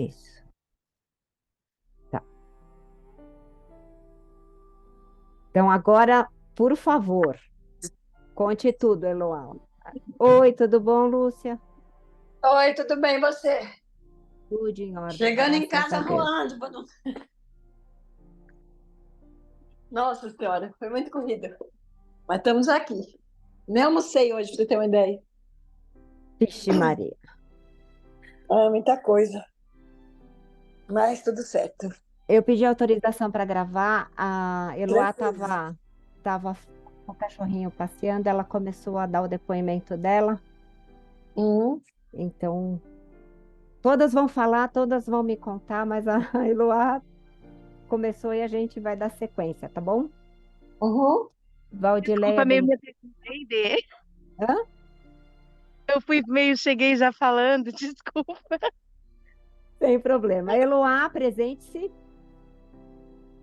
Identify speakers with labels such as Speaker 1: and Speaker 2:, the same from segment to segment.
Speaker 1: Isso. Tá. Então, agora, por favor, conte tudo, Eloá. Oi, tudo bom, Lúcia?
Speaker 2: Oi, tudo bem, e você?
Speaker 1: Tudo em ordem,
Speaker 2: Chegando em
Speaker 1: graças
Speaker 2: casa
Speaker 1: a Deus.
Speaker 2: rolando. Nossa Senhora, foi muito corrido. Mas estamos aqui. Nem almocei hoje, pra você ter uma ideia.
Speaker 1: Vixe, Maria.
Speaker 2: Ah, muita coisa. Mas tudo certo.
Speaker 1: Eu pedi autorização para gravar, a Eloá
Speaker 2: Tranquilo.
Speaker 1: tava com o cachorrinho passeando, ela começou a dar o depoimento dela,
Speaker 2: Uhum,
Speaker 1: então todas vão falar, todas vão me contar, mas a Eloá começou e a gente vai dar sequência, tá bom?
Speaker 2: uhum.
Speaker 1: Valdileia,
Speaker 3: Desculpa, meio
Speaker 1: bem.
Speaker 3: me apresentei.
Speaker 1: Hã?
Speaker 3: Eu fui meio, cheguei já falando, desculpa.
Speaker 1: Sem problema. Eloá, apresente-se.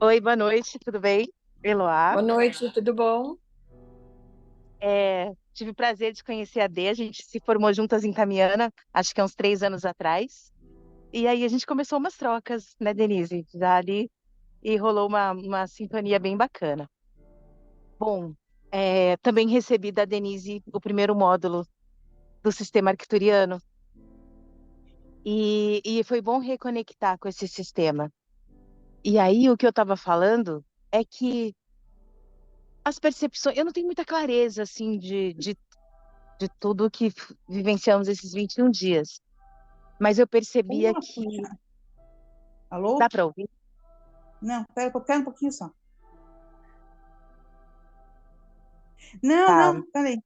Speaker 3: Oi, boa noite, tudo bem? Eloá.
Speaker 2: Boa noite, tudo bom?
Speaker 3: Tive o prazer de conhecer a Dê, a gente se formou juntas em Tamiana, acho que há uns 3 anos atrás. E aí a gente começou umas trocas, né, Denise? Já ali, e rolou uma sintonia bem bacana. Bom, também recebi da Denise o primeiro módulo do sistema arcturiano, e foi bom reconectar com esse sistema. E aí, o que eu estava falando é que as percepções, eu não tenho muita clareza, assim, de tudo que vivenciamos esses 21 dias, mas eu percebia
Speaker 4: Uma
Speaker 3: que,
Speaker 4: coisa.
Speaker 3: dá
Speaker 4: Alô?
Speaker 3: para ouvir?
Speaker 4: Não, pera um pouquinho só. Não,
Speaker 3: Tá.
Speaker 4: não, peraí.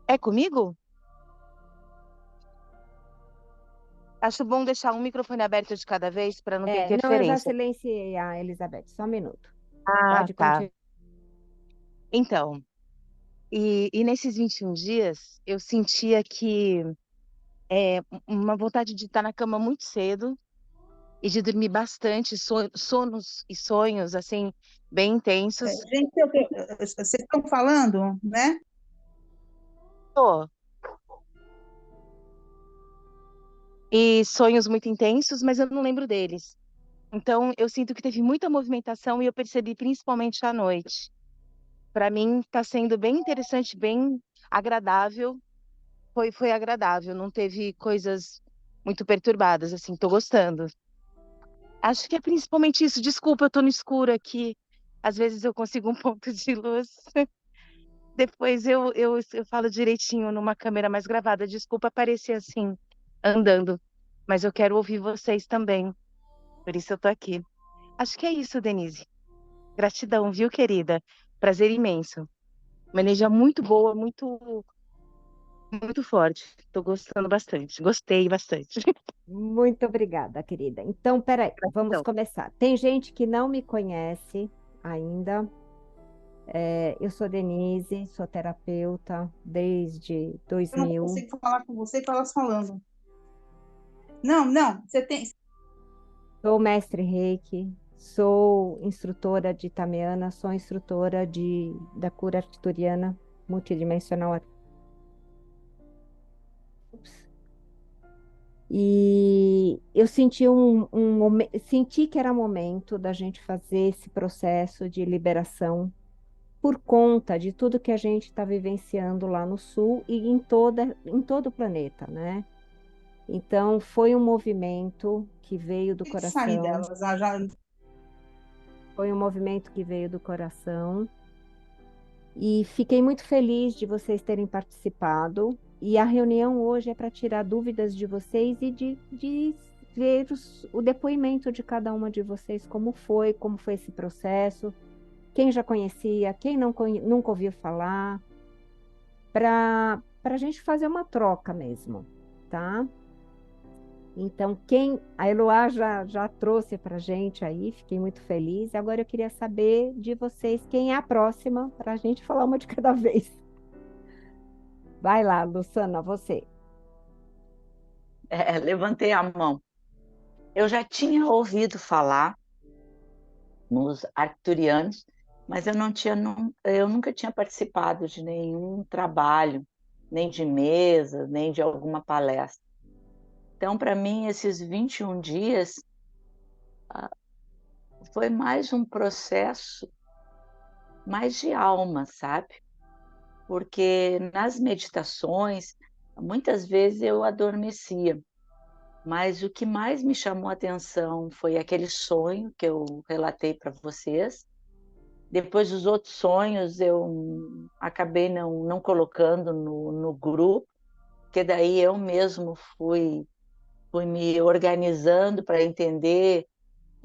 Speaker 3: É comigo? Acho bom deixar um microfone aberto de cada vez para não ter
Speaker 1: Não, eu já
Speaker 3: interferência.
Speaker 1: silenciei a Elizabeth, só um minuto.
Speaker 3: Ah,
Speaker 1: Pode
Speaker 3: tá.
Speaker 1: continuar.
Speaker 3: Então, e nesses 21 dias, eu sentia que uma vontade de estar na cama muito cedo, e de dormir bastante, sonos e sonhos, assim, bem intensos.
Speaker 4: Gente, vocês estão falando, né?
Speaker 3: Pô, e sonhos muito intensos, mas eu não lembro deles. Então, eu sinto que teve muita movimentação e eu percebi principalmente à noite. Para mim, está sendo bem interessante, bem agradável. Foi agradável, não teve coisas muito perturbadas, assim, tô gostando. Acho que é principalmente isso. Desculpa, eu tô no escuro aqui. Às vezes eu consigo um ponto de luz. Depois eu falo direitinho numa câmera mais gravada. Desculpa aparecer assim, andando. Mas eu quero ouvir vocês também. Por isso eu tô aqui. Acho que é isso, Denise. Gratidão, viu, querida? Prazer imenso. Uma energia muito boa, muito, muito forte. Tô gostando bastante. Gostei bastante.
Speaker 1: Muito obrigada, querida. Então, peraí, vamos
Speaker 3: Gratidão.
Speaker 1: começar. Tem gente que não me conhece ainda. Eu sou Denise, sou terapeuta desde
Speaker 4: Eu não
Speaker 1: 2000.
Speaker 4: consigo falar com você com elas falando. Não, não, você tem.
Speaker 1: Sou mestre Reiki, sou instrutora de Tamiana, sou instrutora da cura arcturiana multidimensional. E eu senti senti que era momento da gente fazer esse processo de liberação por conta de tudo que a gente está vivenciando lá no Sul e em todo o planeta, né? Então, foi um movimento que veio do
Speaker 4: Tem que sair
Speaker 1: coração,
Speaker 4: delas. Já.
Speaker 1: foi um movimento que veio do coração, e fiquei muito feliz de vocês terem participado. E a reunião hoje é para tirar dúvidas de vocês e de ver o depoimento de cada uma de vocês, como foi esse processo, quem já conhecia, quem nunca ouviu falar, para a gente fazer uma troca mesmo, tá? Então, a Eloá já trouxe para a gente aí, fiquei muito feliz. Agora eu queria saber de vocês quem é a próxima, para a gente falar uma de cada vez. Vai lá, Luciana, você.
Speaker 5: Levantei a mão. Eu já tinha ouvido falar nos arcturianos, mas eu nunca tinha participado de nenhum trabalho, nem de mesa, nem de alguma palestra. Então, para mim, esses 21 dias foi mais um processo mais de alma, sabe? Porque nas meditações, muitas vezes eu adormecia, mas o que mais me chamou a atenção foi aquele sonho que eu relatei para vocês. Depois, os outros sonhos eu acabei não colocando no grupo, porque daí eu mesmo fui me organizando para entender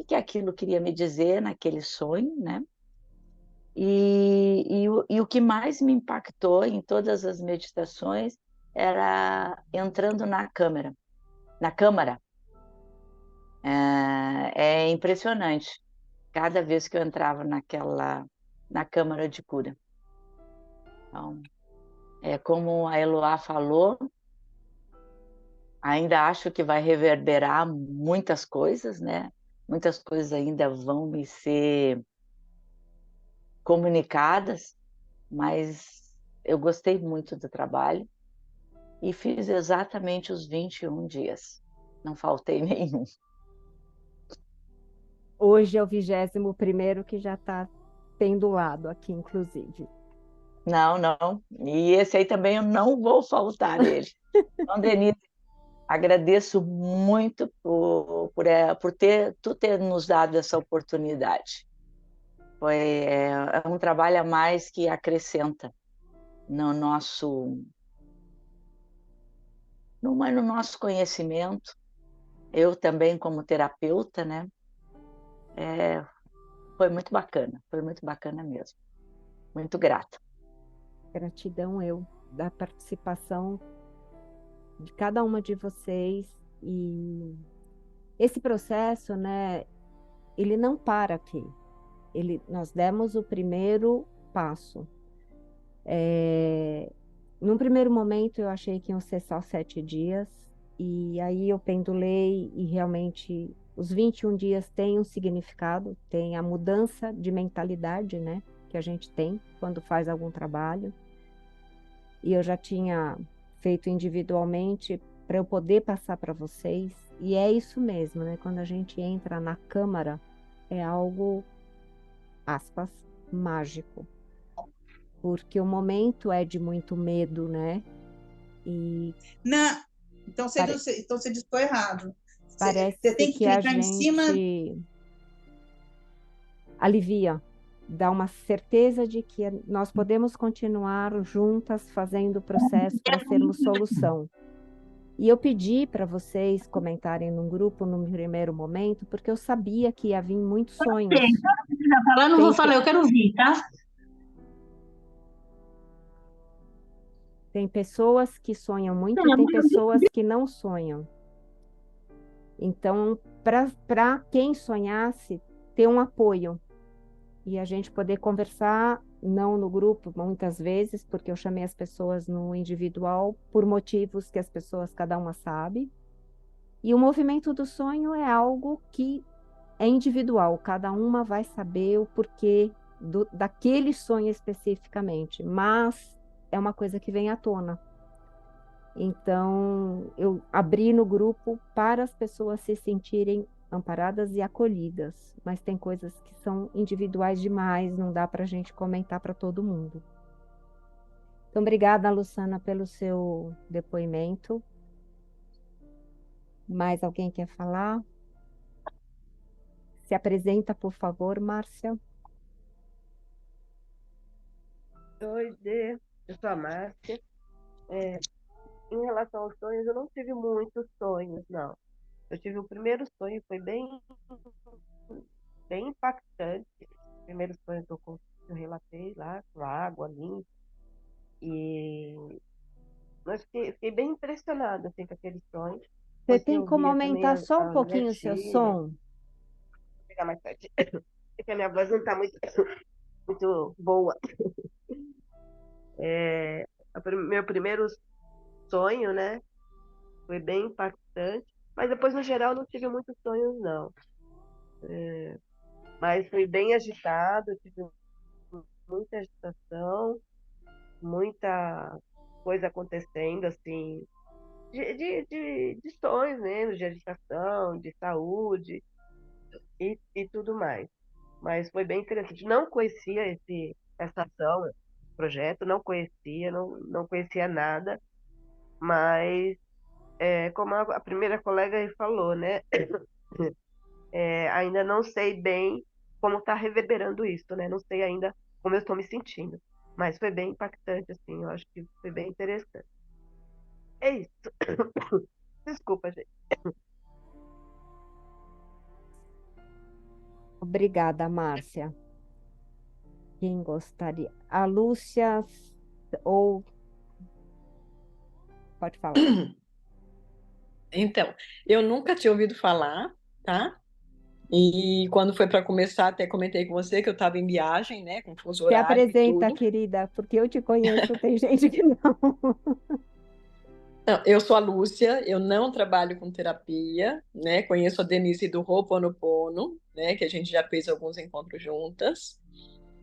Speaker 5: que aquilo queria me dizer naquele sonho, né? E o que mais me impactou em todas as meditações era entrando na câmara. É impressionante. Cada vez que eu entrava na câmara de cura. Então, é como a Eloá falou, ainda acho que vai reverberar muitas coisas, né? Muitas coisas ainda vão me ser comunicadas, mas eu gostei muito do trabalho e fiz exatamente os 21 dias. Não faltei nenhum.
Speaker 1: Hoje é o 21º que já está pendulado aqui, inclusive.
Speaker 5: Não, não. E esse aí também eu não vou faltar nele. Então, Denise, agradeço muito por tu ter nos dado essa oportunidade. É um trabalho a mais que acrescenta no nosso conhecimento. Eu também, como terapeuta, né? Foi muito bacana mesmo. Muito grata.
Speaker 1: Gratidão eu da participação de cada uma de vocês. E esse processo, né, ele não para aqui. Nós demos o primeiro passo. Num primeiro momento eu achei que iam ser só 7 dias, e aí eu pendulei e realmente os 21 dias têm um significado, tem a mudança de mentalidade, né, que a gente tem quando faz algum trabalho. E eu já tinha feito individualmente para eu poder passar para vocês, e é isso mesmo, né, quando a gente entra na câmara, é algo, aspas, mágico. Porque o momento é de muito medo, né? E
Speaker 4: Não, então você distou errado.
Speaker 1: parece
Speaker 4: Você tem que
Speaker 1: que a
Speaker 4: clicar em cima.
Speaker 1: gente alivia, dá uma certeza de que nós podemos continuar juntas fazendo o processo para sermos solução. E eu pedi para vocês comentarem num grupo no primeiro momento, porque eu sabia que ia vir muitos sonhos.
Speaker 6: Você tá falando, não vou falar, eu quero ouvir, tá?
Speaker 1: Tem pessoas que sonham muito e tem pessoas que não sonham. Então, para quem sonhasse, ter um apoio. E a gente poder conversar, não no grupo, muitas vezes, porque eu chamei as pessoas no individual, por motivos que as pessoas, cada uma sabe. E o movimento do sonho é algo que é individual, cada uma vai saber o porquê daquele sonho especificamente, mas é uma coisa que vem à tona. Então, eu abri no grupo para as pessoas se sentirem amparadas e acolhidas, mas tem coisas que são individuais demais, não dá para a gente comentar para todo mundo. Então, obrigada, Luciana, pelo seu depoimento. Mais alguém quer falar? Se apresenta, por favor, Márcia.
Speaker 7: Oi, Dê. Eu sou a Márcia. Em relação aos sonhos, eu não tive muitos sonhos, não. Eu tive o primeiro sonho, foi bem impactante. O primeiro sonho que eu relatei lá, com a água limpa. E mas fiquei bem impressionada assim, com aquele sonho,
Speaker 1: Você
Speaker 7: porque
Speaker 1: tem
Speaker 7: eu
Speaker 1: como
Speaker 7: via também
Speaker 1: aumentar só um
Speaker 7: a
Speaker 1: pouquinho o seu
Speaker 7: energia.
Speaker 1: som?
Speaker 7: Vou pegar mais perto. É que a minha voz não está muito boa. Meu primeiro sonho, né? Foi bem impactante, mas depois, no geral, não tive muitos sonhos, não. Mas foi bem agitado, tive muita agitação, muita coisa acontecendo, assim, de sonhos mesmo, de agitação, de saúde e tudo mais. Mas foi bem interessante. Não conhecia essa ação, esse projeto, não conhecia, não conhecia nada, mas como a primeira colega aí falou, né? Ainda não sei bem como está reverberando isso, né? Não sei ainda como eu estou me sentindo. Mas foi bem impactante, assim, eu acho que foi bem interessante. É isso. Desculpa, gente.
Speaker 1: Obrigada, Márcia. Quem gostaria? A Lúcia, ou pode falar.
Speaker 2: Então, eu nunca tinha ouvido falar, tá? E quando foi para começar, até comentei com você que eu estava em viagem, né, com fuso
Speaker 1: Se
Speaker 2: horário e
Speaker 1: apresenta,
Speaker 2: tudo.
Speaker 1: querida, porque eu te conheço, tem gente que não.
Speaker 2: Não, eu sou a Lúcia, eu não trabalho com terapia, né? Conheço a Denise do Ho'oponopono, né, que a gente já fez alguns encontros juntas.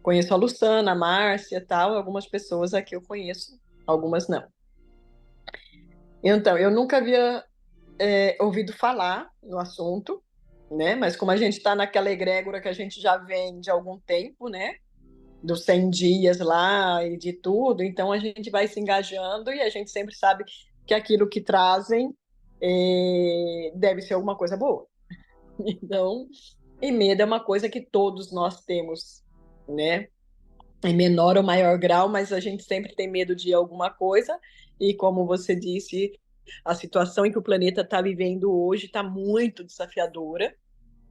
Speaker 2: Conheço a Luciana, a Márcia, tal, algumas pessoas aqui eu conheço, algumas não. Então, eu nunca havia ouvido falar no assunto, né? Mas como a gente está naquela egrégora que a gente já vem de algum tempo, né? Dos 100 dias lá e de tudo, então a gente vai se engajando e a gente sempre sabe que aquilo que trazem deve ser alguma coisa boa. Então, e medo é uma coisa que todos nós temos, né? Em menor ou maior grau, mas a gente sempre tem medo de alguma coisa, e como você disse, a situação em que o planeta está vivendo hoje está muito desafiadora,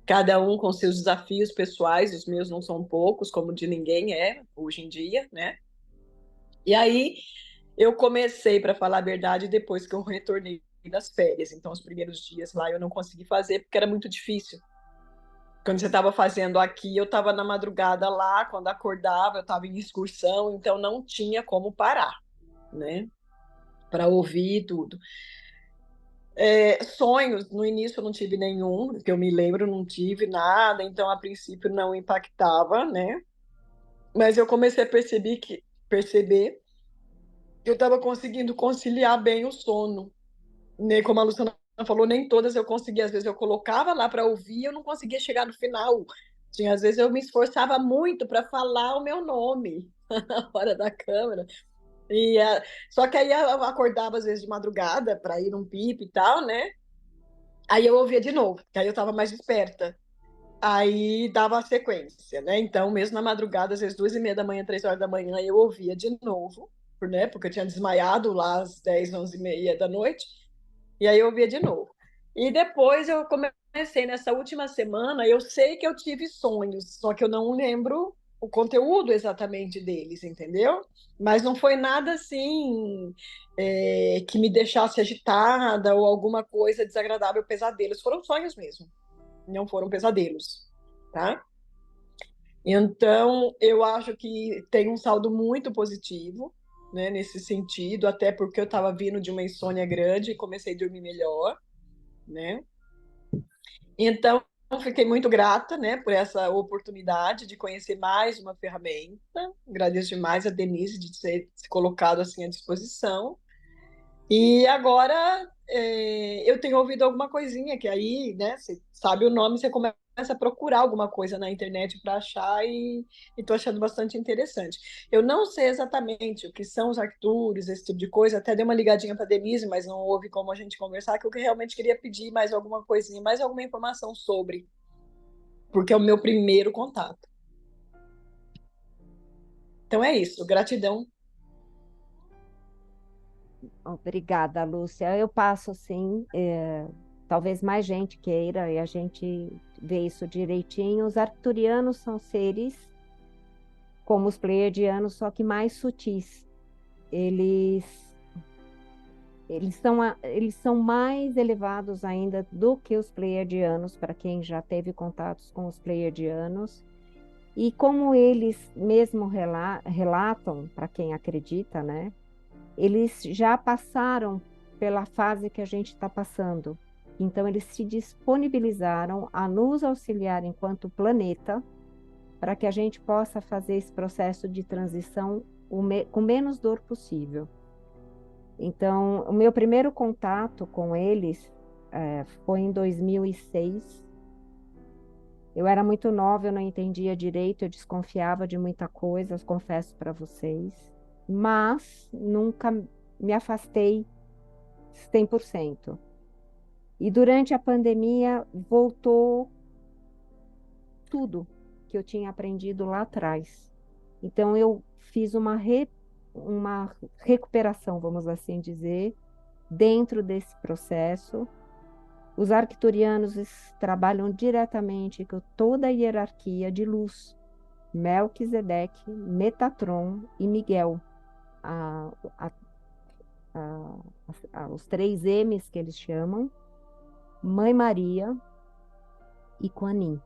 Speaker 2: cada um com seus desafios pessoais, os meus não são poucos, como de ninguém hoje em dia, né? E aí eu comecei, para falar a verdade, depois que eu retornei das férias. Então, os primeiros dias lá eu não consegui fazer porque era muito difícil. Quando você estava fazendo aqui, eu estava na madrugada lá, quando acordava, eu estava em excursão, então não tinha como parar, né? Para ouvir tudo. Sonhos, no início eu não tive nenhum, que eu me lembro, não tive nada, então a princípio não impactava, né? Mas eu comecei a perceber que eu estava conseguindo conciliar bem o sono, né? Como a Luciana falou, nem todas eu conseguia, às vezes eu colocava lá para ouvir, e eu não conseguia chegar no final. Tinha, às vezes eu me esforçava muito para falar o meu nome na hora da câmera. E, só que aí eu acordava às vezes de madrugada para ir num pipe e tal, né? Aí eu ouvia de novo, que aí eu estava mais desperta. Aí dava a sequência, né? Então, mesmo na madrugada, às vezes 2:30 da manhã, 3 horas da manhã, eu ouvia de novo, né? Porque eu tinha desmaiado lá às 10, 11:30 da noite. E aí eu ouvia de novo. E depois eu comecei nessa última semana, eu sei que eu tive sonhos, só que eu não lembro o conteúdo exatamente deles, entendeu? Mas não foi nada assim que me deixasse agitada ou alguma coisa desagradável, pesadelos. Foram sonhos mesmo, não foram pesadelos, tá? Então, eu acho que tem um saldo muito positivo, né, nesse sentido, até porque eu estava vindo de uma insônia grande e comecei a dormir melhor, né? Então, fiquei muito grata, né, por essa oportunidade de conhecer mais uma ferramenta. Agradeço demais a Denise de ter se colocado assim à disposição. E agora eu tenho ouvido alguma coisinha que aí, né, você sabe o nome, você começa a procurar alguma coisa na internet para achar e estou achando bastante interessante. Eu não sei exatamente o que são os Arctures, esse tipo de coisa, até dei uma ligadinha para a Denise, mas não houve como a gente conversar, que eu realmente queria pedir mais alguma coisinha, mais alguma informação sobre, porque é o meu primeiro contato. Então é isso, gratidão.
Speaker 1: Obrigada, Lúcia. Eu passo sim, talvez mais gente queira e a gente vê isso direitinho. Os arcturianos são seres como os pleiadianos, só que mais sutis. Eles, eles são mais elevados ainda do que os pleiadianos, para quem já teve contatos com os pleiadianos. E como eles mesmo relatam, para quem acredita, né? Eles já passaram pela fase que a gente está passando. Então, eles se disponibilizaram a nos auxiliar enquanto planeta para que a gente possa fazer esse processo de transição com menos dor possível. Então, o meu primeiro contato com eles foi em 2006. Eu era muito nova, eu não entendia direito, eu desconfiava de muita coisa, eu confesso para vocês, mas nunca me afastei 100%. E durante a pandemia voltou tudo que eu tinha aprendido lá atrás. Então eu fiz uma recuperação, vamos assim dizer, dentro desse processo. Os arcturianos trabalham diretamente com toda a hierarquia de luz. Melquisedeque, Metatron e Miguel. A, a, os 3 M's que eles chamam. Mãe Maria e Kuan Yin.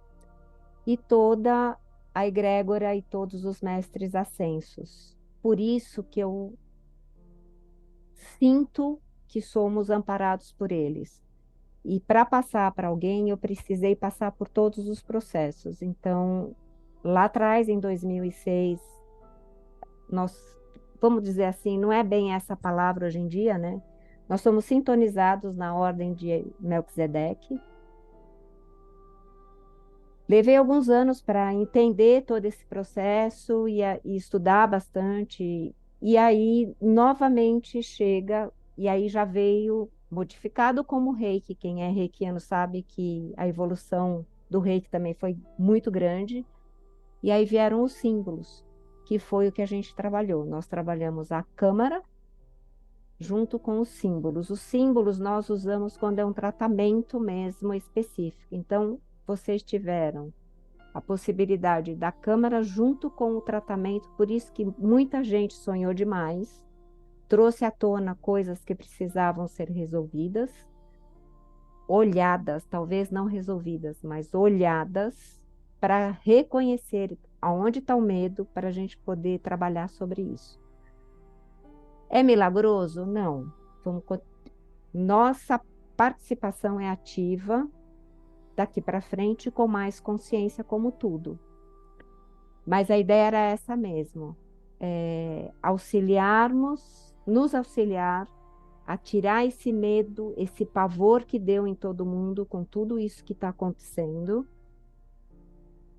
Speaker 1: E toda a egrégora e todos os mestres ascensos. Por isso que eu sinto que somos amparados por eles. E para passar para alguém, eu precisei passar por todos os processos. Então, lá atrás, em 2006, nós, vamos dizer assim, não é bem essa palavra hoje em dia, né? Nós somos sintonizados na ordem de Melquisedeque. Levei alguns anos para entender todo esse processo e estudar bastante. E aí, novamente, chega, e aí já veio modificado como Reiki. Quem é reikiano sabe que a evolução do Reiki também foi muito grande. E aí vieram os símbolos, que foi o que a gente trabalhou. Nós trabalhamos a câmara junto com os símbolos. Os símbolos nós usamos quando é um tratamento mesmo específico. Então, vocês tiveram a possibilidade da câmara junto com o tratamento, por isso que muita gente sonhou demais, trouxe à tona coisas que precisavam ser resolvidas, olhadas, talvez não resolvidas, mas olhadas para reconhecer aonde está o medo, para a gente poder trabalhar sobre isso. É milagroso? Não. Nossa participação é ativa, daqui para frente com mais consciência como tudo. Mas a ideia era essa mesmo, nos auxiliar a tirar esse medo, esse pavor que deu em todo mundo com tudo isso que está acontecendo,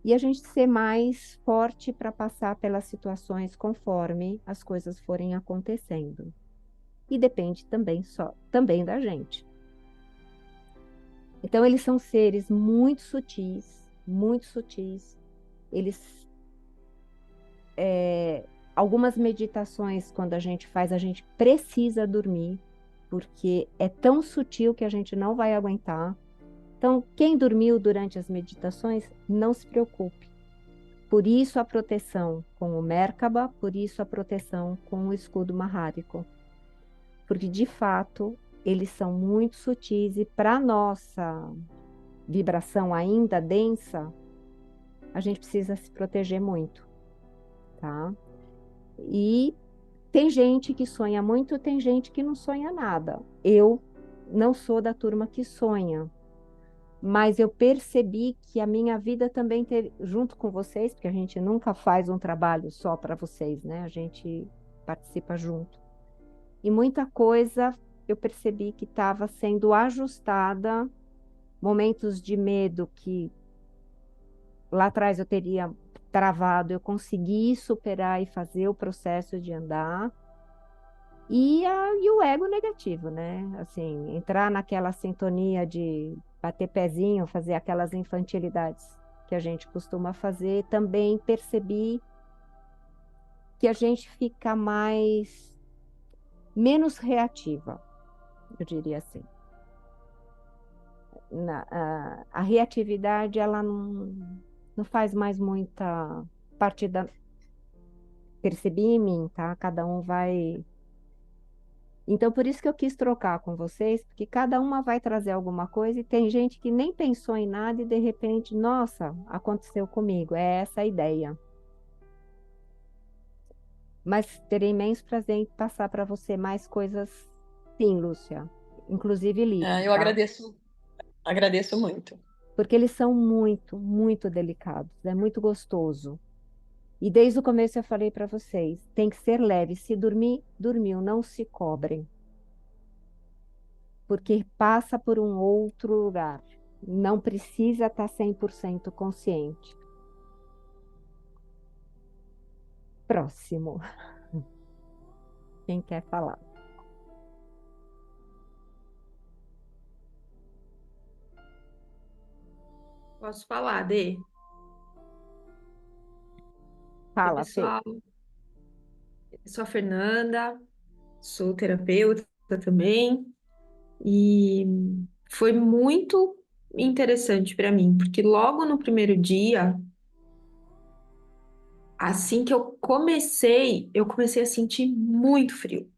Speaker 1: e a gente ser mais forte para passar pelas situações conforme as coisas forem acontecendo. E depende também da gente. Então, eles são seres muito sutis, muito sutis. Algumas meditações, quando a gente faz, a gente precisa dormir, porque é tão sutil que a gente não vai aguentar. Então, quem dormiu durante as meditações, não se preocupe. Por isso a proteção com o Merkaba, por isso a proteção com o escudo Maháriko. Porque, de fato, eles são muito sutis e para nossa vibração ainda densa, a gente precisa se proteger muito, tá? E tem gente que sonha muito, tem gente que não sonha nada. Eu não sou da turma que sonha, mas eu percebi que a minha vida também teve, junto com vocês, porque a gente nunca faz um trabalho só para vocês, né? A gente participa junto. E muita coisa eu percebi que estava sendo ajustada, momentos de medo que lá atrás eu teria travado, eu consegui superar e fazer o processo de andar. E o ego negativo, né? Assim, entrar naquela sintonia de bater pezinho, fazer aquelas infantilidades que a gente costuma fazer, também percebi que a gente fica menos reativa, eu diria assim. A reatividade, ela não faz mais muita parte da... Percebi em mim, tá? Cada um vai... Então, por isso que eu quis trocar com vocês, porque cada uma vai trazer alguma coisa e tem gente que nem pensou em nada e de repente, nossa, aconteceu comigo. É essa a ideia. Mas terei imenso prazer em passar para você mais coisas, sim, Lúcia. Inclusive livros,
Speaker 2: Eu
Speaker 1: tá?
Speaker 2: agradeço muito.
Speaker 1: Porque eles são muito, muito delicados. É muito gostoso. E desde o começo eu falei para vocês, tem que ser leve. Se dormir, dormiu, não se cobrem. porque passa por um outro lugar. Não precisa estar 100% consciente. Próximo. Quem quer falar?
Speaker 8: Posso falar, Dê? Oi,
Speaker 1: Fala, Fê.
Speaker 8: pessoal. Eu sou a Fernanda, sou terapeuta também, e foi muito interessante para mim, porque logo no primeiro dia, assim que eu comecei a sentir muito frio,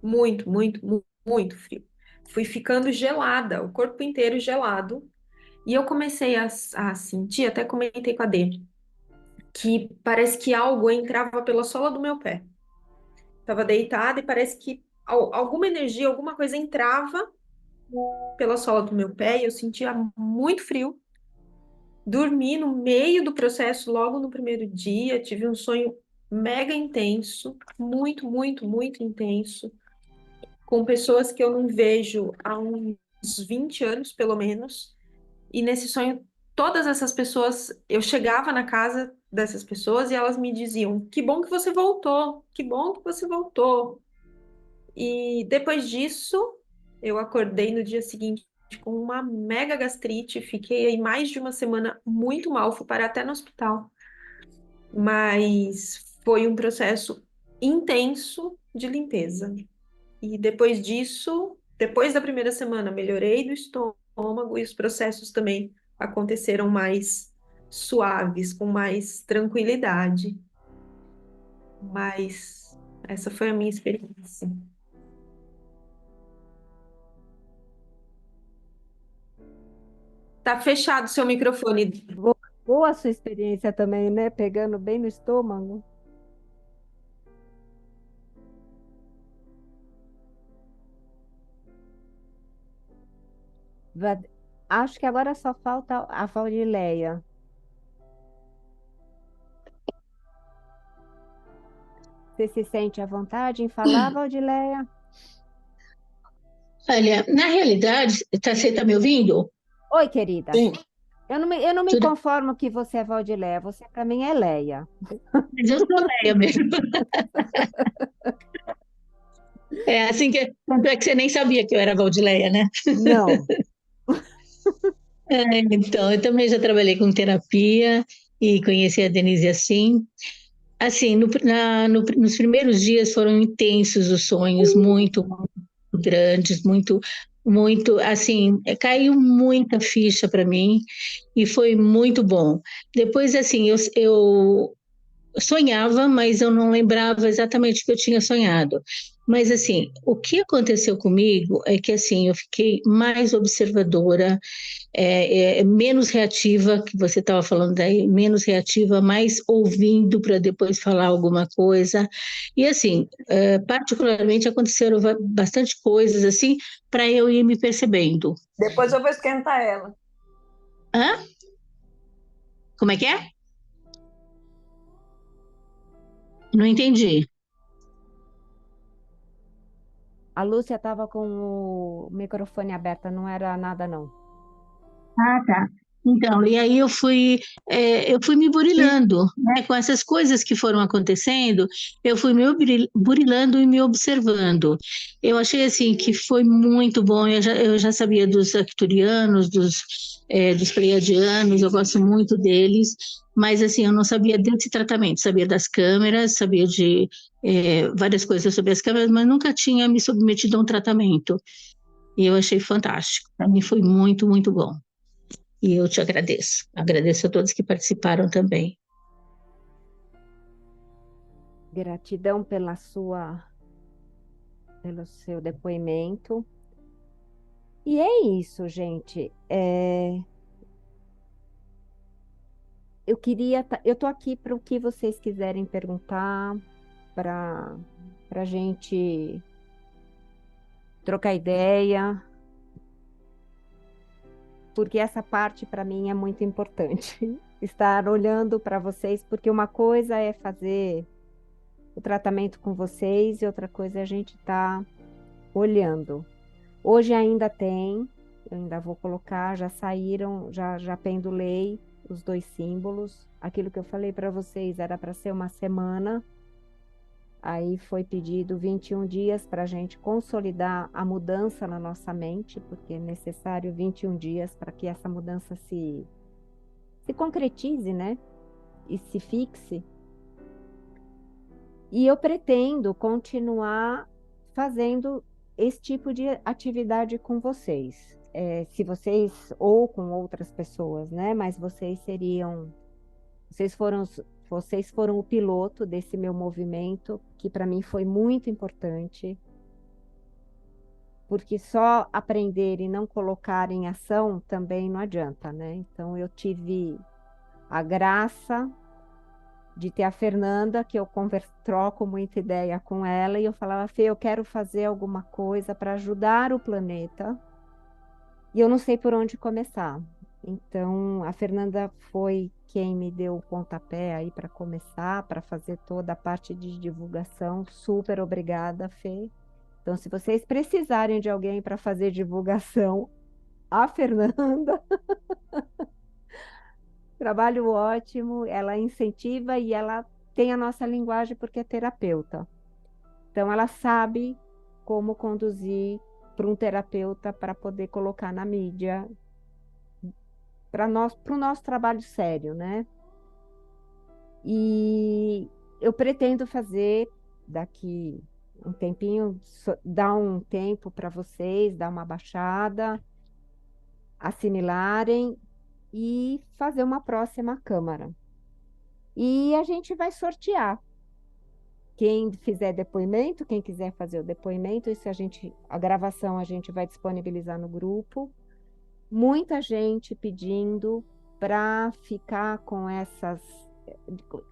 Speaker 8: muito frio. Fui ficando gelada, o corpo inteiro gelado, e eu comecei a sentir, até comentei com a Dê, que parece que algo entrava pela sola do meu pé. Tava deitada e parece que alguma energia, alguma coisa entrava pela sola do meu pé e eu sentia muito frio. Dormi no meio do processo, logo no primeiro dia, tive um sonho mega intenso, muito intenso, com pessoas que eu não vejo há uns 20 anos, pelo menos. E nesse sonho, todas essas pessoas, eu chegava na casa dessas pessoas e elas me diziam: que bom que você voltou, que bom que você voltou. E depois disso, eu acordei no dia seguinte com uma mega gastrite, fiquei aí mais de uma semana muito mal, fui parar até no hospital. Mas foi um processo intenso de limpeza. E depois disso, depois da primeira semana, melhorei do estômago e os processos também aconteceram mais suaves, com mais tranquilidade. Mas essa foi a minha experiência. Tá fechado seu microfone.
Speaker 1: Boa a sua experiência também, né? Pegando bem no estômago. Va- Acho que agora só falta a Valdileia. Você se sente à vontade em falar, Valdileia?
Speaker 6: Olha, na realidade, você está me ouvindo?
Speaker 1: Oi, querida.
Speaker 2: Sim.
Speaker 1: Eu não me
Speaker 6: Tudo,
Speaker 1: conformo que você é Valdileia. Você, para mim, é Leia.
Speaker 6: mas eu sou Leia mesmo. É assim que, tanto é que você nem sabia que eu era Valdileia, né?
Speaker 1: Não.
Speaker 6: É, então, eu também já trabalhei com terapia e conheci a Denise assim. Assim, nos primeiros dias foram intensos os sonhos, muito grandes, muito, assim, caiu muita ficha para mim e foi muito bom. Depois, assim, eu sonhava, mas eu não lembrava exatamente o que eu tinha sonhado. Mas assim, o que aconteceu comigo é que assim eu fiquei mais observadora, menos reativa, que você estava falando aí, menos reativa, mais ouvindo para depois falar alguma coisa. E assim, particularmente aconteceram bastante coisas assim para eu ir me percebendo.
Speaker 2: Depois eu vou esquentar ela.
Speaker 6: Hã? Como é que é? Não entendi.
Speaker 1: A Lúcia estava com o microfone aberto, não era nada, não.
Speaker 6: Ah, tá. Então, e aí eu fui me burilando, né? Com essas coisas que foram acontecendo, eu fui me burilando e me observando. Eu achei assim que foi muito bom. Eu já sabia dos arcturianos, dos pleiadianos, eu gosto muito deles, mas assim, eu não sabia desse tratamento, sabia das câmeras, sabia de várias coisas sobre as câmeras, mas nunca tinha me submetido a um tratamento. E eu achei fantástico. Para mim foi muito bom. E eu te agradeço. Agradeço a todos que participaram também.
Speaker 1: Gratidão pelo seu depoimento. E é isso, gente. Eu tô aqui para o que vocês quiserem perguntar, para a gente trocar ideia, porque essa parte para mim é muito importante. Estar olhando para vocês, porque uma coisa é fazer o tratamento com vocês e outra coisa é a gente estar olhando. Hoje ainda tem, eu ainda vou colocar, já saíram, já pendulei os 2 símbolos. Aquilo que eu falei para vocês era para ser uma semana. Aí foi pedido 21 dias para a gente consolidar a mudança na nossa mente, porque é necessário 21 dias para que essa mudança se concretize, né? E se fixe. E eu pretendo continuar fazendo esse tipo de atividade com vocês. Se vocês, ou com outras pessoas, né? Mas vocês foram o piloto desse meu movimento, que para mim foi muito importante, porque só aprender e não colocar em ação também não adianta, né? Então eu tive a graça de ter a Fernanda, que eu troco muita ideia com ela, e eu falava: Fê, eu quero fazer alguma coisa para ajudar o planeta, e eu não sei por onde começar. Então, a Fernanda foi quem me deu o pontapé aí para começar, para fazer toda a parte de divulgação. Super obrigada, Fê. Então, se vocês precisarem de alguém para fazer divulgação, a Fernanda, trabalho ótimo, ela incentiva e ela tem a nossa linguagem porque é terapeuta. Então, ela sabe como conduzir para um terapeuta para poder colocar na mídia, para o nosso trabalho sério, né? E eu pretendo fazer daqui um tempinho, dar um tempo para vocês, dar uma baixada, assimilarem e fazer uma próxima câmara. E a gente vai sortear. Quem fizer depoimento, quem quiser fazer o depoimento, isso a gravação a gente vai disponibilizar no grupo. Muita gente pedindo para ficar com essas,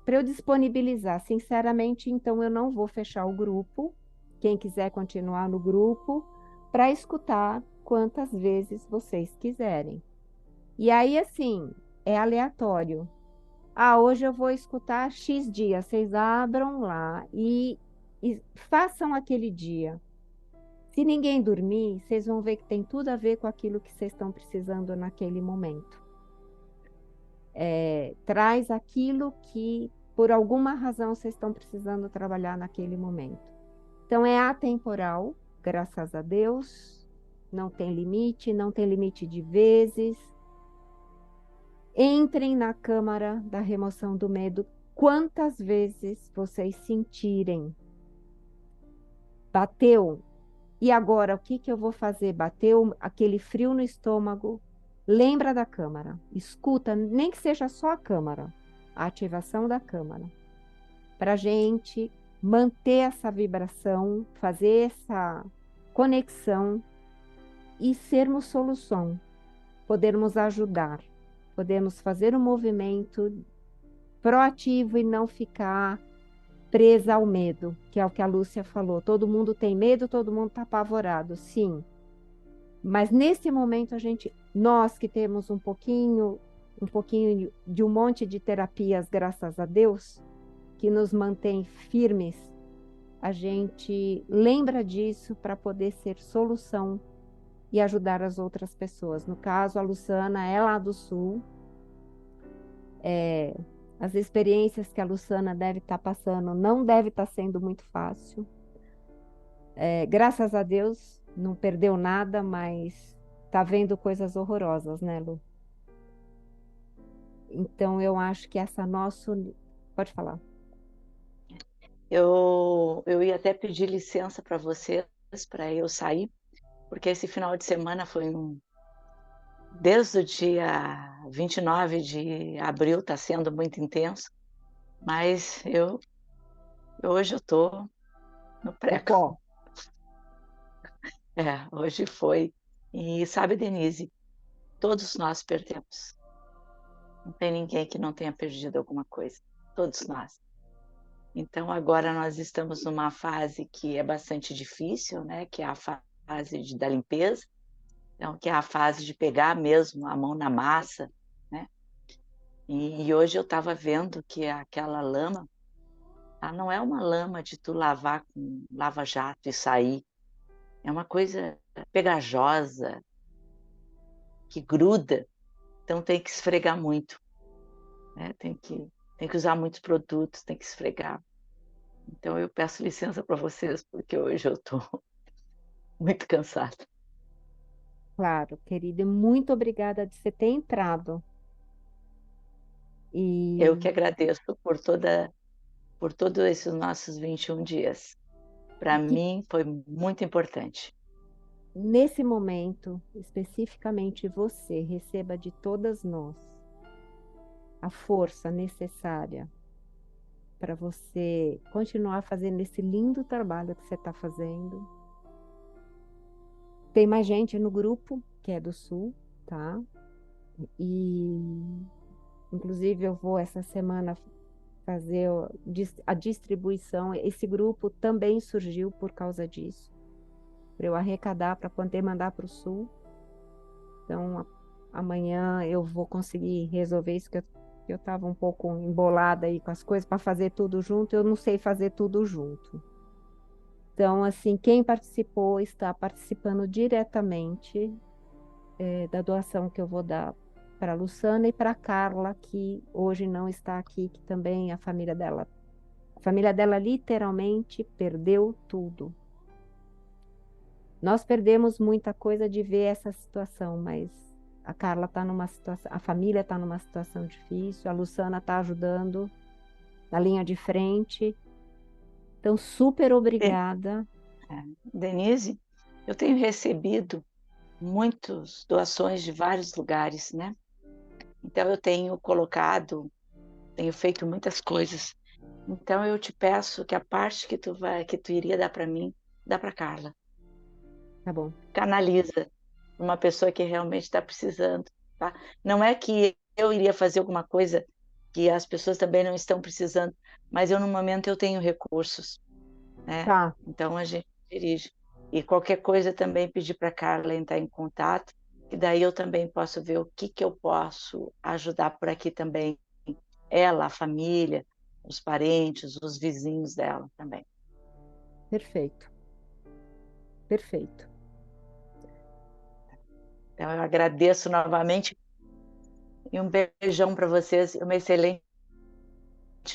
Speaker 1: para eu disponibilizar. Sinceramente, então eu não vou fechar o grupo. Quem quiser continuar no grupo, para escutar quantas vezes vocês quiserem. E aí, assim, é aleatório. Hoje eu vou escutar X dias. Vocês abram lá e façam aquele dia. Se ninguém dormir, vocês vão ver que tem tudo a ver com aquilo que vocês estão precisando naquele momento. Traz aquilo que, por alguma razão, vocês estão precisando trabalhar naquele momento. Então, é atemporal, graças a Deus. Não tem limite de vezes. Entrem na Câmara da Remoção do Medo quantas vezes vocês sentirem. Bateu. E agora, o que eu vou fazer? Bateu aquele frio no estômago? Lembra da Câmara. Escuta, nem que seja só a Câmara. A ativação da Câmara. Para a gente manter essa vibração, fazer essa conexão e sermos solução. Podermos ajudar. Podemos fazer um movimento proativo e não ficar presa ao medo, que é o que a Lúcia falou. Todo mundo tem medo, todo mundo está apavorado, sim. Mas nesse momento nós que temos um pouquinho de um monte de terapias, graças a Deus, que nos mantém firmes, a gente lembra disso para poder ser solução e ajudar as outras pessoas. No caso, a Luciana é lá do Sul. As experiências que a Luciana deve estar passando não deve estar sendo muito fácil. Graças a Deus, não perdeu nada, mas está vendo coisas horrorosas, né, Lu? Então, eu acho que essa nossa... Pode falar.
Speaker 5: Eu ia até pedir licença para vocês, para eu sair, porque esse final de semana foi desde o dia 29 de abril, está sendo muito intenso, mas hoje eu estou no pré-com. Hoje foi. E sabe, Denise, todos nós perdemos. Não tem ninguém que não tenha perdido alguma coisa. Todos nós. Então, agora nós estamos numa fase que é bastante difícil, né? Que é a fase da limpeza. Então, que é a fase de pegar mesmo a mão na massa, né? E hoje eu estava vendo que aquela lama, não é uma lama de tu lavar com lava-jato e sair. É uma coisa pegajosa, que gruda, então tem que esfregar muito, né? Tem que usar muitos produtos, tem que esfregar. Então eu peço licença para vocês, porque hoje eu estou muito cansada.
Speaker 1: Claro, querida, e muito obrigada de você ter entrado.
Speaker 5: Eu
Speaker 1: E
Speaker 5: que agradeço por todos esses nossos 21 dias. Para
Speaker 1: que
Speaker 5: mim foi muito importante.
Speaker 1: nesse momento, especificamente você, receba de todas nós a força necessária para você continuar fazendo esse lindo trabalho que você está fazendo. Tem mais gente no grupo que é do Sul, tá? E inclusive eu vou essa semana fazer a distribuição. Esse grupo também surgiu por causa disso, para eu arrecadar para poder mandar para o Sul. Então amanhã eu vou conseguir resolver isso, que eu estava um pouco embolada aí com as coisas para fazer tudo junto. Eu não sei fazer tudo junto. Então, assim, quem participou está participando diretamente da doação que eu vou dar para a Luciana e para a Carla, que hoje não está aqui, que também a família dela literalmente perdeu tudo. Nós perdemos muita coisa de ver essa situação, mas a Carla está numa situação, a família está numa situação difícil, a Luciana está ajudando na linha de frente. Então, super obrigada.
Speaker 5: Denise, eu tenho recebido muitas doações de vários lugares, né? Então eu tenho tenho feito muitas coisas. Então eu te peço que a parte que tu iria dar para mim, dá para Carla.
Speaker 1: Tá bom.
Speaker 5: Canaliza uma pessoa que realmente está precisando, tá? Não é que eu iria fazer alguma coisa que as pessoas também não estão precisando, mas eu no momento eu tenho recursos, né?
Speaker 1: Tá.
Speaker 5: Então a gente dirige. E qualquer coisa também pedir para Carla entrar em contato, que daí eu também posso ver o que eu posso ajudar por aqui também. Ela, a família, os parentes, os vizinhos dela também.
Speaker 1: Perfeito. Perfeito.
Speaker 5: Então eu agradeço novamente e um beijão para vocês e uma excelente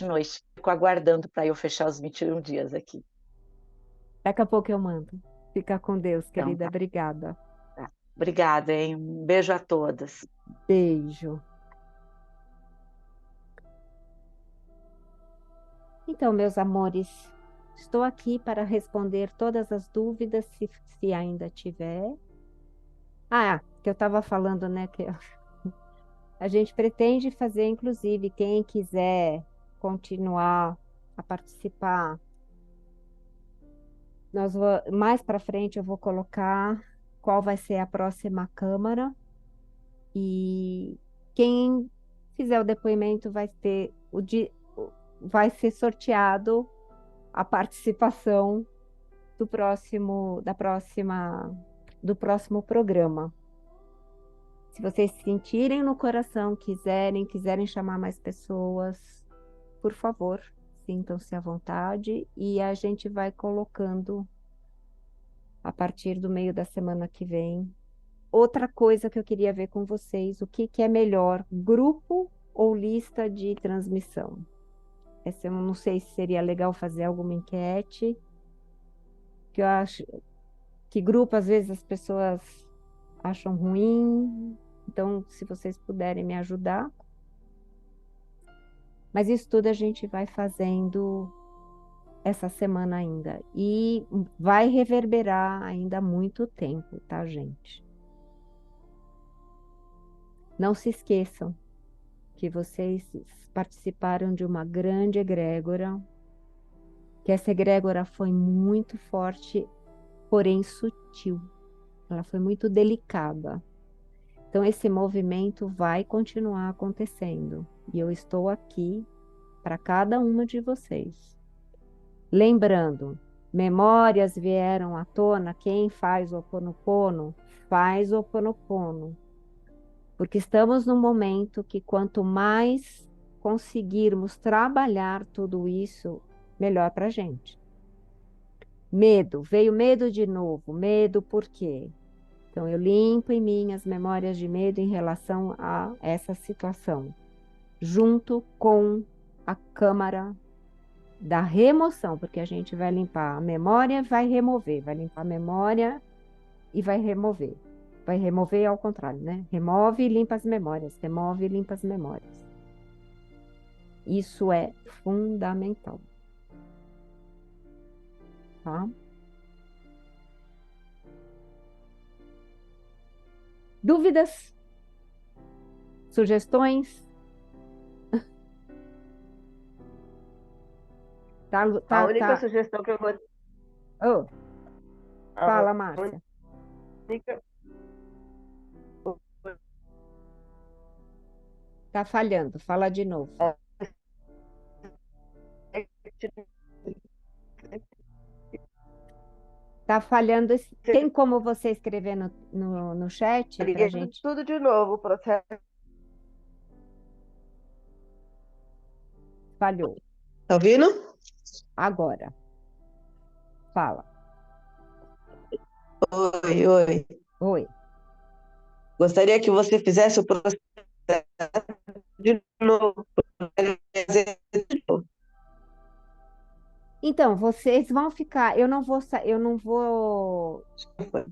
Speaker 5: noite. Fico aguardando para eu fechar os 21 dias aqui.
Speaker 1: Daqui a pouco eu mando. Fica com Deus,
Speaker 5: Então,
Speaker 1: querida.
Speaker 5: tá.
Speaker 1: Obrigada.
Speaker 5: Tá. Obrigada, hein? Um beijo a todas.
Speaker 1: Beijo. Então, meus amores, estou aqui para responder todas as dúvidas, se ainda tiver. Ah, que eu estava falando, né, que a gente pretende fazer, inclusive, quem quiser continuar a participar, mais para frente eu vou colocar qual vai ser a próxima câmara e quem fizer o depoimento vai ser sorteado a participação do próximo programa. Se vocês sentirem no coração, quiserem chamar mais pessoas, por favor, sintam-se à vontade e a gente vai colocando a partir do meio da semana que vem. Outra coisa que eu queria ver com vocês, o que é melhor, grupo ou lista de transmissão? Essa eu não sei se seria legal fazer alguma enquete, que eu acho que grupo às vezes as pessoas acham ruim, então se vocês puderem me ajudar. Mas isso tudo a gente vai fazendo essa semana ainda e vai reverberar ainda muito tempo, tá, gente? Não se esqueçam que vocês participaram de uma grande egrégora, que essa egrégora foi muito forte, porém sutil. Ela foi muito delicada. Então, esse movimento vai continuar acontecendo. E eu estou aqui para cada uma de vocês. Lembrando, memórias vieram à tona, quem faz o Ho'oponopono, faz o Ho'oponopono. Porque estamos num momento que quanto mais conseguirmos trabalhar tudo isso, melhor para a gente. Medo, veio medo de novo. Medo por quê? Então, eu limpo em mim as memórias de medo em relação a essa situação, junto com a câmara da remoção, porque a gente vai limpar a memória, vai limpar a memória e vai remover. Vai remover ao contrário, né? Remove e limpa as memórias, remove e limpa as memórias. Isso é fundamental. Tá? Dúvidas? Sugestões?
Speaker 7: A única sugestão que eu vou.
Speaker 1: Oh,
Speaker 7: a
Speaker 1: fala, Márcia.
Speaker 7: única-
Speaker 1: Tá falhando, fala de novo. Tá falhando. Tem como você escrever no chat pra gente?
Speaker 7: Tudo de novo, o processo.
Speaker 1: Falhou.
Speaker 9: Tá ouvindo?
Speaker 1: Agora. Fala.
Speaker 9: Oi, oi.
Speaker 1: Oi.
Speaker 9: Gostaria que você fizesse o processo de novo.
Speaker 1: Então, vocês vão ficar. Eu não vou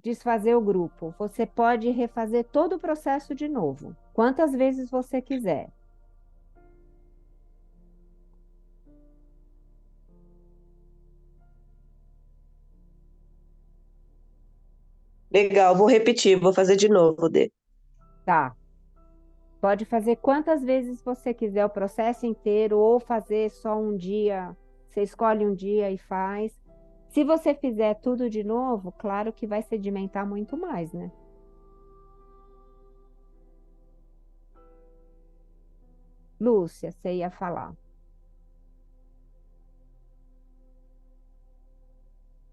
Speaker 1: desfazer o grupo. Você pode refazer todo o processo de novo, quantas vezes você quiser.
Speaker 9: Legal, vou repetir, vou fazer de novo, Dê.
Speaker 1: Tá. Pode fazer quantas vezes você quiser o processo inteiro ou fazer só um dia. Você escolhe um dia e faz. Se você fizer tudo de novo, claro que vai sedimentar muito mais, né? Lúcia, você ia falar.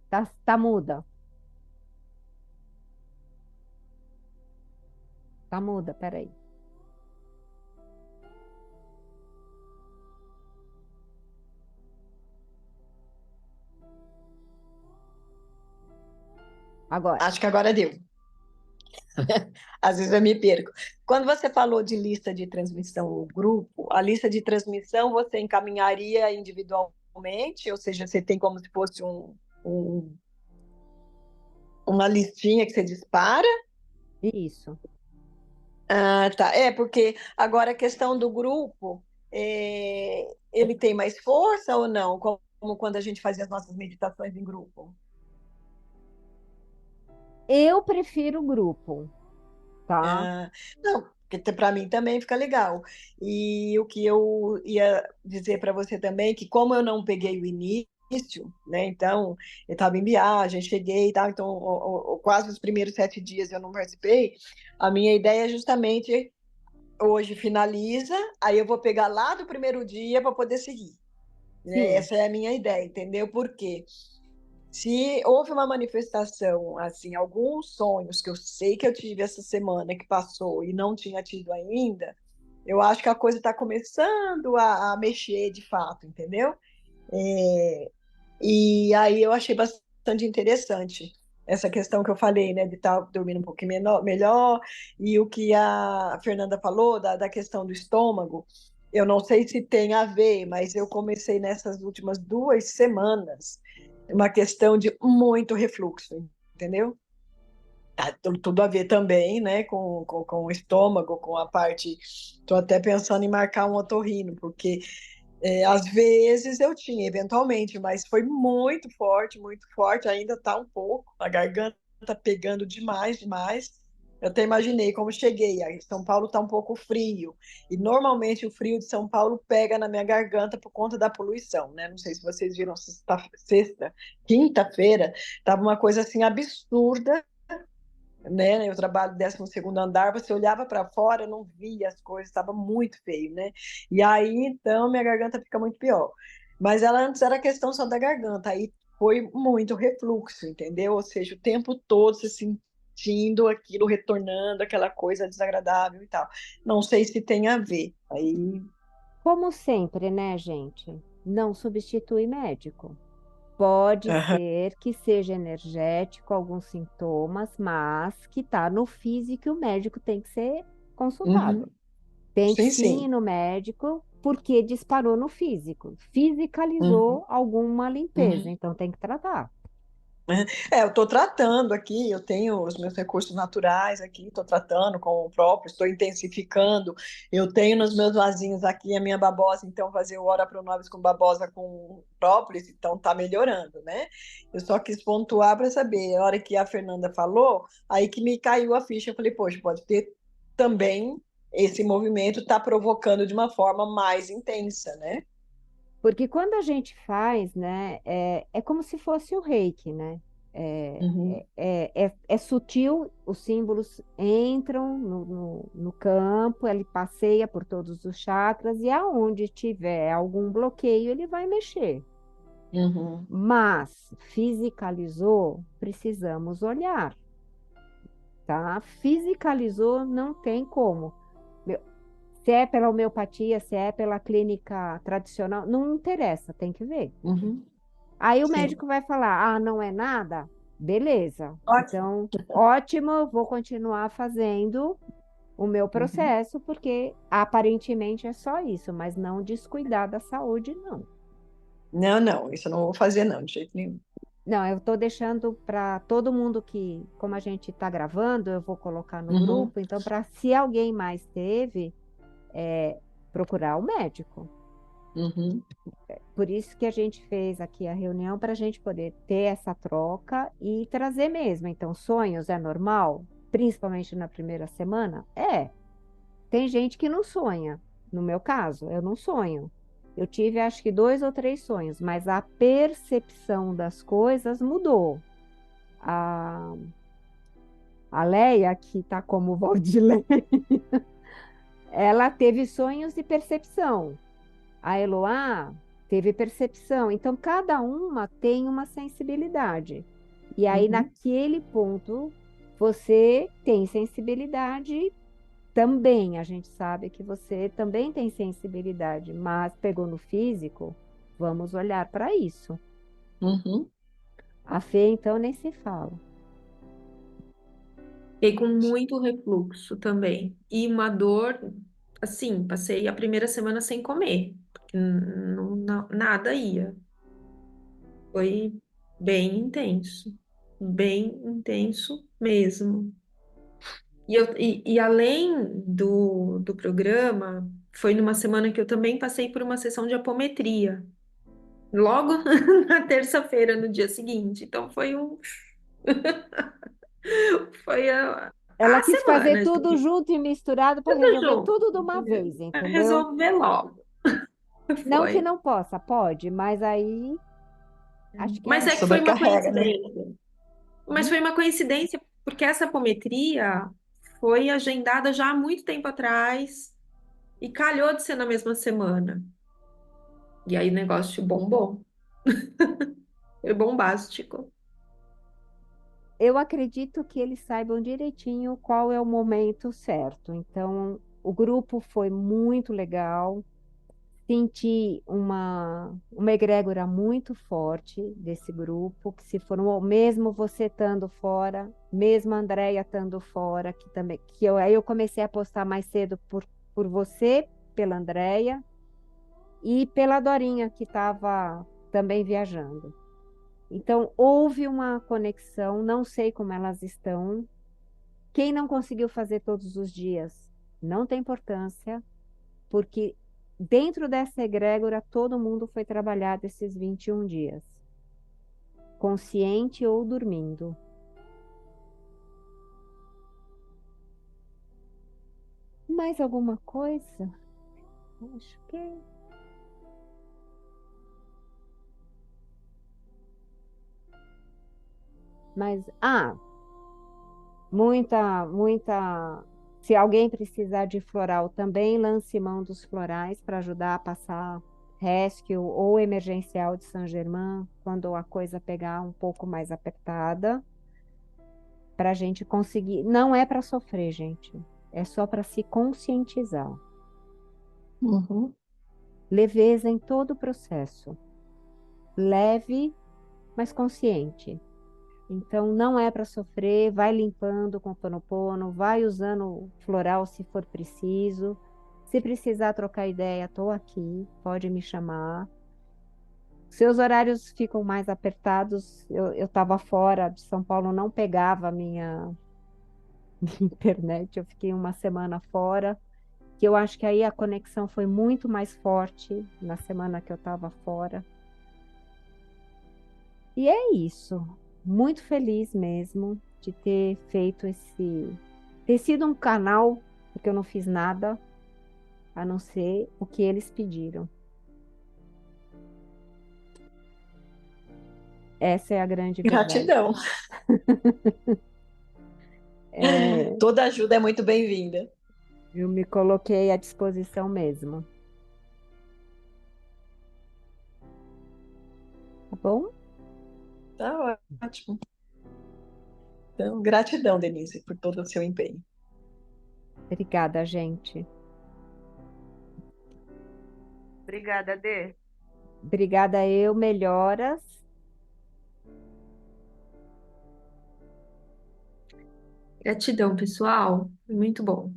Speaker 1: Tá muda. Tá muda, peraí. Agora.
Speaker 2: Acho que agora deu. Às vezes eu me perco. Quando você falou de lista de transmissão ou grupo, a lista de transmissão você encaminharia individualmente, ou seja, você tem como se fosse uma listinha que você dispara?
Speaker 1: Isso.
Speaker 2: Ah, tá. É, porque agora a questão do grupo, ele tem mais força ou não? Como quando a gente fazia as nossas meditações em grupo?
Speaker 1: Eu prefiro grupo, tá?
Speaker 2: Não, porque para mim também fica legal. E o que eu ia dizer para você também, que como eu não peguei o início, né? Então, eu estava em viagem, cheguei e tal, então quase os primeiros 7 dias eu não participei. A minha ideia é justamente hoje finaliza, aí eu vou pegar lá do primeiro dia para poder seguir. Né? Essa é a minha ideia, entendeu? Por quê? Se houve uma manifestação, assim, alguns sonhos que eu sei que eu tive essa semana que passou e não tinha tido ainda, eu acho que a coisa está começando a mexer de fato, entendeu? E aí eu achei bastante interessante essa questão que eu falei, né, de estar dormindo um pouquinho melhor, e o que a Fernanda falou da questão do estômago, eu não sei se tem a ver, mas eu comecei nessas últimas 2 semanas uma questão de muito refluxo, entendeu? Tudo a ver também, né, com o estômago, com a parte. Estou até pensando em marcar um otorrino, porque às vezes eu tinha, eventualmente, mas foi muito forte, ainda está um pouco, a garganta está pegando demais, demais. Eu até imaginei como cheguei. Aí São Paulo está um pouco frio, e normalmente o frio de São Paulo pega na minha garganta por conta da poluição, né? Não sei se vocês viram quinta-feira, estava uma coisa assim absurda, né? Eu trabalho no 12º andar, você olhava para fora, não via as coisas, estava muito feio, né? E aí, então, minha garganta fica muito pior. Mas ela antes era questão só da garganta, aí foi muito refluxo, entendeu? Ou seja, o tempo todo se sentindo aquilo, retornando, aquela coisa desagradável e tal. Não sei se tem a ver. Aí,
Speaker 1: Como sempre, né, gente? Não substitui médico. Pode
Speaker 2: Aham.
Speaker 1: ser que seja energético alguns sintomas, mas que está no físico e o médico tem que ser consultado.
Speaker 2: Uhum.
Speaker 1: Tem que
Speaker 2: Sim,
Speaker 1: sim ir
Speaker 2: sim.
Speaker 1: no médico porque disparou no físico,
Speaker 2: Uhum.
Speaker 1: fisicalizou alguma limpeza,
Speaker 2: Uhum.
Speaker 1: então tem que tratar.
Speaker 2: Eu estou tratando aqui, eu tenho os meus recursos naturais aqui, estou tratando com o próprio, estou intensificando. Eu tenho nos meus vasinhos aqui a minha babosa, então fazer o ora pronobis com babosa com própolis, então está melhorando, né? Eu só quis pontuar para saber. A hora que a Fernanda falou, aí que me caiu a ficha, eu falei, poxa, pode ter também esse movimento está provocando de uma forma mais intensa, né?
Speaker 1: Porque quando a gente faz, né, é como se fosse o reiki, né?
Speaker 2: Uhum.
Speaker 1: É sutil, os símbolos entram no campo, ele passeia por todos os chakras e aonde tiver algum bloqueio, ele vai mexer.
Speaker 2: Uhum.
Speaker 1: Mas fisicalizou, precisamos olhar, tá? Fisicalizou, não tem como. Meu, Se é pela homeopatia, se é pela clínica tradicional, não interessa, tem que ver.
Speaker 2: Uhum.
Speaker 1: Aí o
Speaker 2: Sim.
Speaker 1: médico vai falar: ah, não é nada? Beleza.
Speaker 2: Ótimo.
Speaker 1: Então, ótimo, vou continuar fazendo o meu
Speaker 2: Uhum.
Speaker 1: processo, porque aparentemente é só isso, mas não descuidar da saúde, não.
Speaker 2: Não, não, isso eu não vou fazer, não, de jeito nenhum.
Speaker 1: Não, eu estou deixando para todo mundo que, como a gente está gravando, eu vou colocar no
Speaker 2: Uhum.
Speaker 1: grupo, então, para se alguém mais teve, procurar o médico.
Speaker 2: Uhum.
Speaker 1: Por isso que a gente fez aqui a reunião para a gente poder ter essa troca e trazer mesmo. Então, sonhos é normal, principalmente na primeira semana? É. Tem gente que não sonha. No meu caso, eu não sonho. Eu tive acho que 2 ou 3 sonhos, mas a percepção das coisas mudou. A, a Leia, que está como Valdilene, ela teve sonhos de percepção. A Eloá teve percepção. Então, cada uma tem uma sensibilidade. E aí,
Speaker 2: Uhum.
Speaker 1: naquele ponto, você tem sensibilidade também. A gente sabe que você também tem sensibilidade, mas pegou no físico, vamos olhar para isso.
Speaker 2: Uhum.
Speaker 1: A Fê, então, nem se fala.
Speaker 8: Fiquei com muito refluxo também. E uma dor, assim, passei a primeira semana sem comer, porque nada ia. Foi bem intenso mesmo. E além do programa, foi numa semana que eu também passei por uma sessão de apometria, logo na terça-feira, no dia seguinte. Então foi
Speaker 1: Ela
Speaker 8: a
Speaker 1: quis fazer
Speaker 8: semana,
Speaker 1: tudo
Speaker 8: assim,
Speaker 1: junto e misturado para
Speaker 8: tudo
Speaker 1: resolver
Speaker 8: junto,
Speaker 1: tudo de uma
Speaker 8: entendeu?
Speaker 1: vez,
Speaker 8: Pra
Speaker 1: entendeu?
Speaker 8: resolver logo.
Speaker 1: Não que
Speaker 8: Foi.
Speaker 1: não possa, pode, mas aí acho que
Speaker 8: Mas
Speaker 1: é.
Speaker 8: é que foi uma
Speaker 2: Sobrecarrega, né?
Speaker 8: coincidência. Mas
Speaker 1: Hum?
Speaker 8: foi uma coincidência, porque essa apometria foi agendada já há muito tempo atrás e calhou de ser na mesma semana. E aí o negócio bombou. Foi bombástico.
Speaker 1: Eu acredito que eles saibam direitinho qual é o momento certo. Então, o grupo foi muito legal. Senti uma egrégora muito forte desse grupo, que se for mesmo você estando fora, mesmo a Andréia estando fora, que também, aí eu comecei a postar mais cedo por você, pela Andréia, e pela Dorinha, que estava também viajando. Então, houve uma conexão, não sei como elas estão. Quem não conseguiu fazer todos os dias, não tem importância, porque dentro dessa egrégora todo mundo foi trabalhado esses 21 dias, consciente ou dormindo. Mais alguma coisa? Acho que. Mas, muita. Se alguém precisar de floral, também lance mão dos florais para ajudar a passar rescue ou emergencial de Saint-Germain, quando a coisa pegar um pouco mais apertada, para a gente conseguir. Não é para sofrer, gente. É só para se conscientizar.
Speaker 2: Uhum.
Speaker 1: Leveza em todo o processo. Leve mas consciente. Então, não é para sofrer, vai limpando com Ho'oponopono, vai usando floral se for preciso. Se precisar trocar ideia, estou aqui, pode me chamar. Seus horários ficam mais apertados. Eu estava fora de São Paulo, não pegava a minha internet. Eu fiquei uma semana fora, que eu acho que aí a conexão foi muito mais forte na semana que eu estava fora. E é isso. Muito feliz mesmo de ter feito ter sido um canal, porque eu não fiz nada a não ser o que eles pediram. Essa é a grande verdade.
Speaker 2: Gratidão.
Speaker 1: É,
Speaker 2: Toda ajuda é muito bem-vinda.
Speaker 1: eu me coloquei à disposição mesmo. Tá bom?
Speaker 2: Tá ótimo. Então, gratidão, Denise, por todo o seu empenho.
Speaker 1: Obrigada, gente.
Speaker 7: Obrigada, Dê.
Speaker 1: Obrigada eu, melhoras.
Speaker 8: Gratidão, pessoal. Foi muito bom.